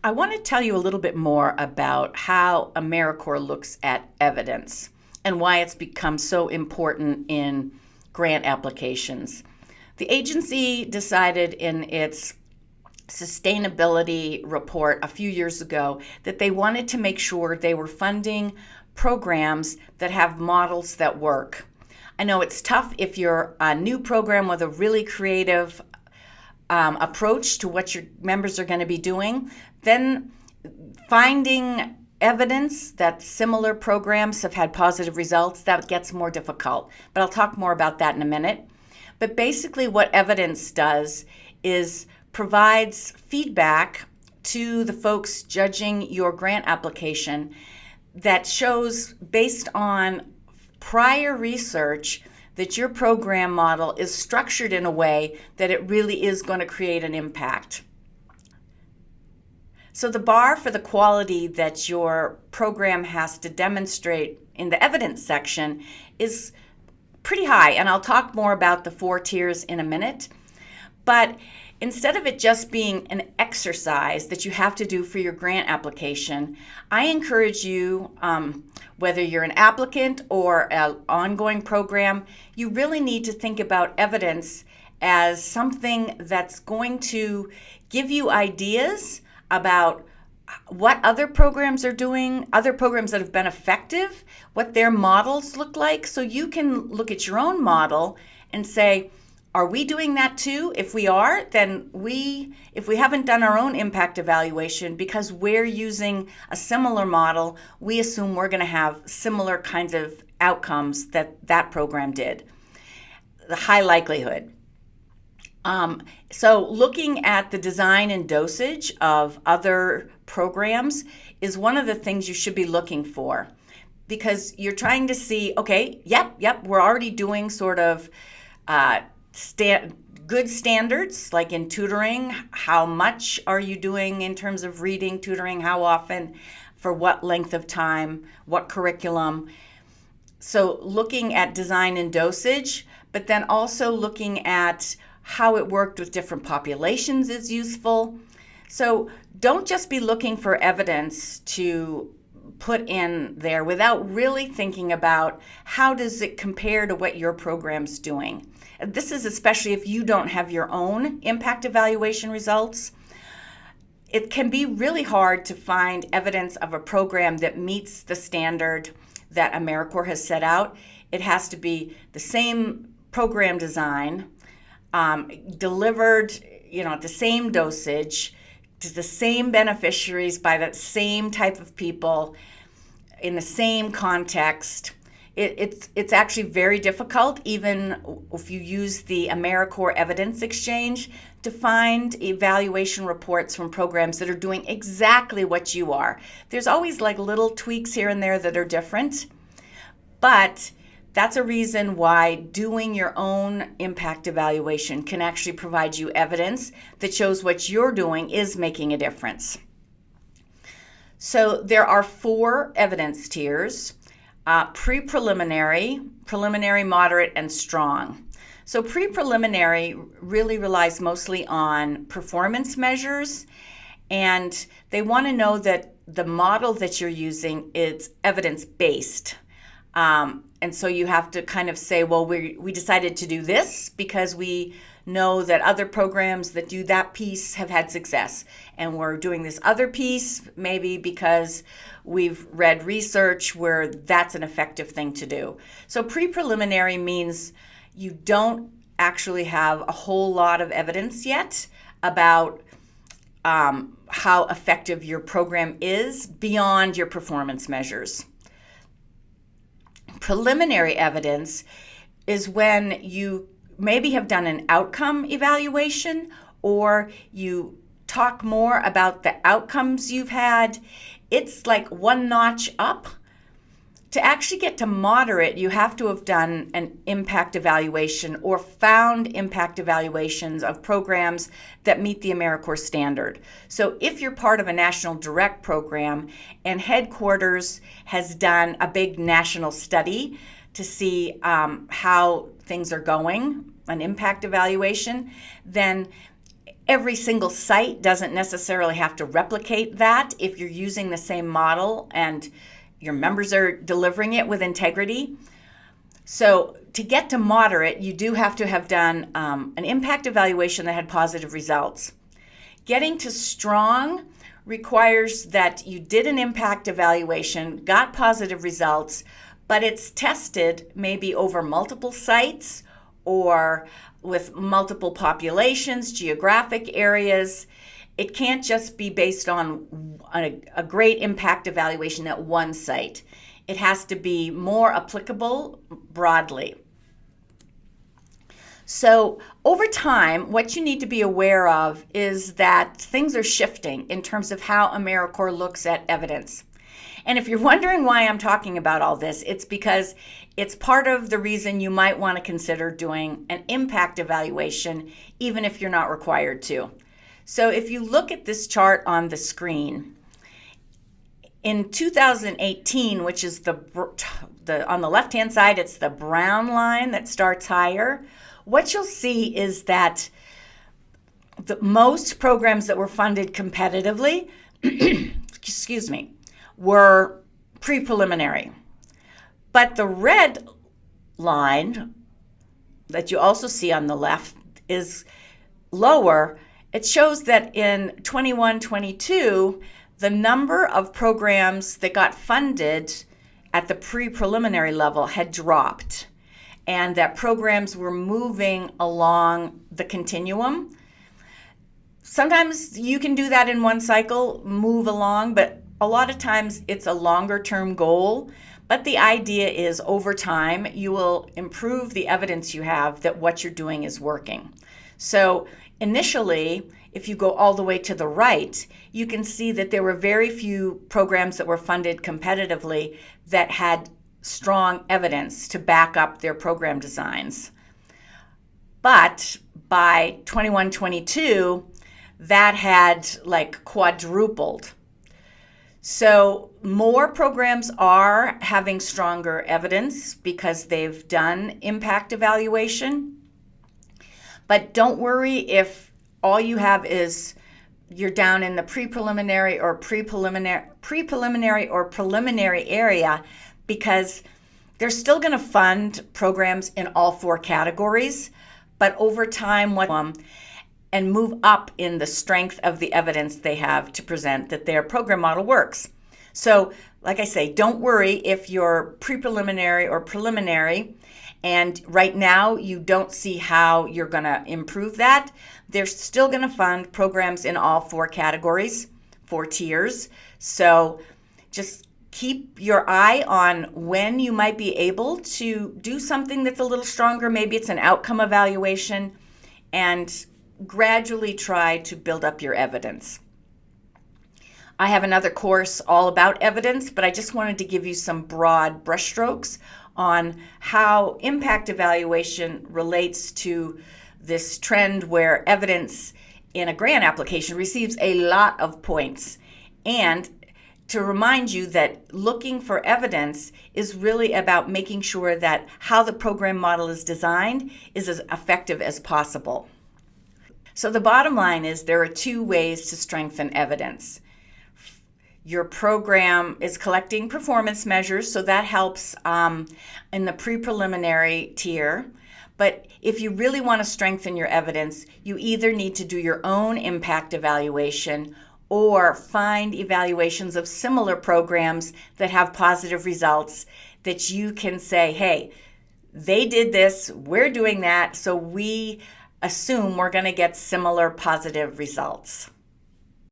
I want to tell you a little bit more about how AmeriCorps looks at evidence and why it's become so important in grant applications. The agency decided in its sustainability report a few years ago that they wanted to make sure they were funding programs that have models that work. I know it's tough if you're a new program with a really creative approach to what your members are going to be doing, then finding evidence that similar programs have had positive results, that gets more difficult. But I'll talk more about that in a minute. But basically what evidence does is provides feedback to the folks judging your grant application that shows, based on prior research, that your program model is structured in a way that it really is going to create an impact. So the bar for the quality that your program has to demonstrate in the evidence section is pretty high, and I'll talk more about the 4 tiers in a minute. But instead of it just being an exercise that you have to do for your grant application, I encourage you, whether you're an applicant or an ongoing program, you really need to think about evidence as something that's going to give you ideas about what other programs are doing, other programs that have been effective, what their models look like, so you can look at your own model and say, are we doing that too? If we are, then if we haven't done our own impact evaluation, because we're using a similar model, we assume we're going to have similar kinds of outcomes that program did. The high likelihood. So looking at the design and dosage of other programs is one of the things you should be looking for, because you're trying to see, okay, yep, we're already doing sort of good standards, like in tutoring. How much are you doing in terms of reading, tutoring, how often, for what length of time, what curriculum? So looking at design and dosage, but then also looking at how it worked with different populations is useful. So don't just be looking for evidence to put in there without really thinking about how does it compare to what your program's doing. This is especially if you don't have your own impact evaluation results. It can be really hard to find evidence of a program that meets the standard that AmeriCorps has set out. It has to be the same program design, delivered, at the same dosage, to the same beneficiaries by that same type of people in the same context. It's actually very difficult, even if you use the AmeriCorps Evidence Exchange, to find evaluation reports from programs that are doing exactly what you are. There's always like little tweaks here and there that are different, but that's a reason why doing your own impact evaluation can actually provide you evidence that shows what you're doing is making a difference. So there are 4 evidence tiers: pre-preliminary, preliminary, moderate, and strong. So pre-preliminary really relies mostly on performance measures, and they want to know that the model that you're using is evidence-based. And so you have to kind of say, well, we decided to do this because we know that other programs that do that piece have had success. And we're doing this other piece maybe because we've read research where that's an effective thing to do. So pre-preliminary means you don't actually have a whole lot of evidence yet about how effective your program is beyond your performance measures. Preliminary evidence is when you maybe have done an outcome evaluation, or you talk more about the outcomes you've had. It's like one notch up. To actually get to moderate, you have to have done an impact evaluation or found impact evaluations of programs that meet the AmeriCorps standard. So if you're part of a national direct program and headquarters has done a big national study to see how things are going, an impact evaluation, then Every single site doesn't necessarily have to replicate that if you're using the same model and your members are delivering it with integrity. So to get to moderate, you do have to have done an impact evaluation that had positive results. Getting to strong requires that you did an impact evaluation, got positive results, but it's tested maybe over multiple sites or with multiple populations, geographic areas. It can't just be based on a great impact evaluation at one site. It has to be more applicable broadly. So over time, what you need to be aware of is that things are shifting in terms of how AmeriCorps looks at evidence. And if you're wondering why I'm talking about all this, it's because it's part of the reason you might want to consider doing an impact evaluation, even if you're not required to. So if you look at this chart on the screen, in 2018, which is on the left-hand side, it's the brown line that starts higher. What you'll see is that the most programs that were funded competitively, excuse me, were pre-preliminary. But the red line that you also see on the left is lower. It shows that in 21-22, the number of programs that got funded at the pre-preliminary level had dropped, and that programs were moving along the continuum. Sometimes you can do that in one cycle, move along, but a lot of times it's a longer term goal. But the idea is over time, you will improve the evidence you have that what you're doing is working. So initially, if you go all the way to the right, you can see that there were very few programs that were funded competitively that had strong evidence to back up their program designs. But by 21-22, that had like quadrupled. So more programs are having stronger evidence because they've done impact evaluation. But don't worry if all you have is you're down in the pre-preliminary or preliminary area, because they're still going to fund programs in all four categories, but over time and move up in the strength of the evidence they have to present that their program model works. So, like I say, don't worry if you're pre-preliminary or preliminary, and right now you don't see how you're going to improve that. They're still going to fund programs in all four categories, 4 tiers. So just keep your eye on when you might be able to do something that's a little stronger. Maybe it's an outcome evaluation, and gradually try to build up your evidence. I have another course all about evidence, but I just wanted to give you some broad brushstrokes on how impact evaluation relates to this trend where evidence in a grant application receives a lot of points. And to remind you that looking for evidence is really about making sure that how the program model is designed is as effective as possible. So the bottom line is there are 2 ways to strengthen evidence. Your program is collecting performance measures, so that helps in the pre-preliminary tier. But if you really want to strengthen your evidence, you either need to do your own impact evaluation or find evaluations of similar programs that have positive results that you can say, hey, they did this, we're doing that, so we assume we're going to get similar positive results.